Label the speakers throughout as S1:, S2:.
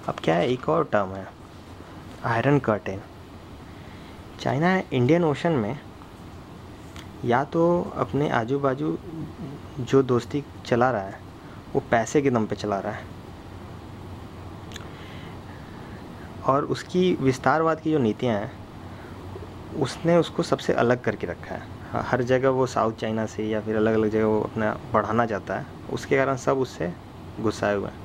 S1: अब क्या है, एक और टर्म है iron curtain. China Indian ocean में या तो अपने आजू बाजू जो दोस्ती चला रहा है वो पैसे के दम पे चला रहा है, और उसकी विस्तारवाद की जो नीतियाँ हैं उसने उसको सबसे अलग करके रखा है। हर जगह वो साउथ चाइना से या फिर अलग अलग जगह वो अपना बढ़ाना चाहता है, उसके कारण सब उससे गुस्साए हुए हैं।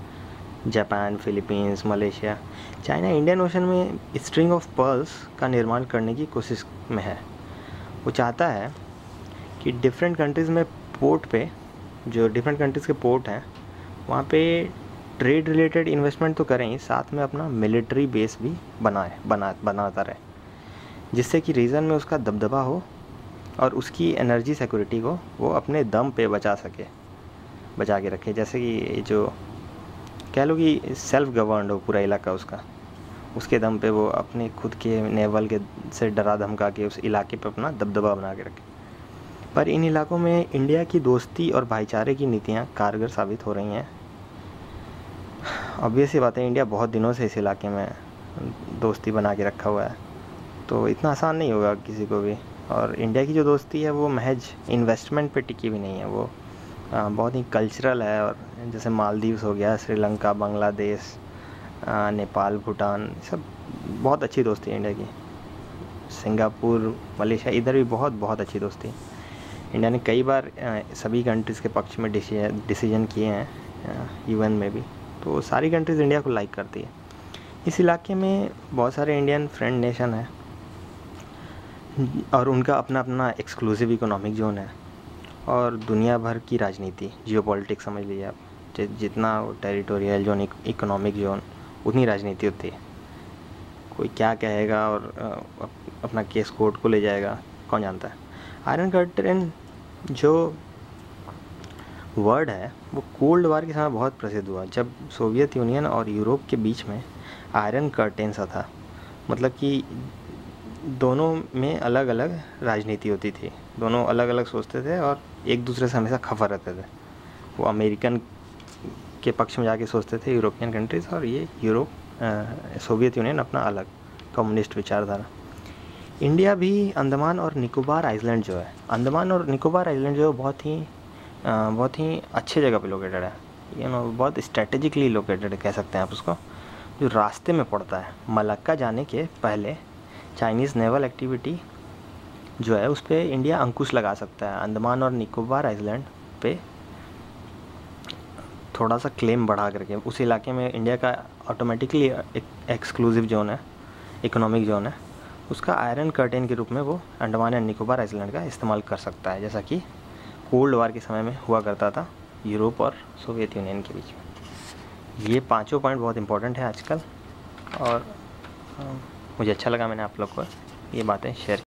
S1: Japan, Philippines, Malaysia. China Indian ocean में स्ट्रिंग ऑफ पर्ल्स का निर्माण करने की कोशिश में है। वो चाहता है कि डिफरेंट कंट्रीज़ में पोर्ट पे, जो डिफरेंट कंट्रीज़ के पोर्ट हैं वहाँ पे ट्रेड रिलेटेड इन्वेस्टमेंट तो करें ही, साथ में अपना मिलिट्री बेस भी बनाता रहे, जिससे कि रीजन में उसका दबदबा हो और उसकी एनर्जी सिक्योरिटी को वो अपने दम पे बचा के रखे। जैसे कि जो कह लो कि सेल्फ गवर्नड हो पूरा इलाका उसका, उसके दम पे वो अपने खुद के नेवल के से डरा धमका के उस इलाके पे अपना दबदबा बना के रखे। पर इन इलाकों में इंडिया की दोस्ती और भाईचारे की नीतियाँ कारगर साबित हो रही हैं। ऑब्वियस सी बात है, इंडिया बहुत दिनों से इस इलाके में दोस्ती बना के रखा हुआ है, तो इतना आसान नहीं होगा किसी को भी। और इंडिया की जो दोस्ती है वो महज इन्वेस्टमेंट पे टिकी भी नहीं है, वो बहुत ही कल्चरल है। और जैसे मालदीव्स हो गया, श्रीलंका, बांग्लादेश, नेपाल, भूटान, सब बहुत अच्छी दोस्ती है इंडिया की। सिंगापुर, मलेशिया, इधर भी बहुत बहुत अच्छी दोस्ती है। इंडिया ने कई बार सभी कंट्रीज़ के पक्ष में डिसीजन किए हैं यूएन में भी, तो सारी कंट्रीज़ इंडिया को लाइक करती है। इस इलाके में बहुत सारे इंडियन फ्रेंड नेशन हैं और उनका अपना अपना एक्सक्लूसिव इकोनॉमिक जोन है, और दुनिया भर की राजनीति, जियोपॉलिटिक्स समझ लीजिए आप, जितना टेरिटोरियल जोन, इकोनॉमिक जोन, उतनी राजनीति होती है। कोई क्या कहेगा और अपना केस कोर्ट को ले जाएगा, कौन जानता है। आयरन कर्टेन जो वर्ड है वो कोल्ड वार के समय बहुत प्रसिद्ध हुआ, जब सोवियत यूनियन और यूरोप के बीच में आयरन कर्टेन सा था। मतलब कि दोनों में अलग अलग राजनीति होती थी, दोनों अलग अलग सोचते थे और एक दूसरे से हमेशा खफा रहते थे। वो अमेरिकन के पक्ष में जाके सोचते थे, यूरोपियन कंट्रीज़, और ये सोवियत यूनियन अपना अलग कम्युनिस्ट विचारधारा। इंडिया भी अंडमान और निकोबार आइलैंड जो है, अंडमान और निकोबार आइलैंड जो है बहुत ही अच्छे जगह पे लोकेटेड है, बहुत स्ट्रेटेजिकली लोकेटेड कह सकते हैं आप उसको, जो रास्ते में पड़ता है। मलक्का जाने के पहले चाइनीज़ नेवल एक्टिविटी जो है उस पर इंडिया अंकुश लगा सकता है। अंडमान और निकोबार आइलैंड पे थोड़ा सा क्लेम बढ़ा करके उस इलाके में इंडिया का ऑटोमेटिकली एक एक्सक्लूसिव जोन है, इकोनॉमिक जोन है, उसका आयरन कर्टेन के रूप में वो अंडमान एंड निकोबार आइलैंड का इस्तेमाल कर सकता है, जैसा कि कोल्ड वार के समय में हुआ करता था यूरोप और सोवियत यूनियन के बीच में। ये पांचों पॉइंट बहुत इंपॉर्टेंट है आजकल, और मुझे अच्छा लगा, मैंने आप लोग को ये बातें शेयर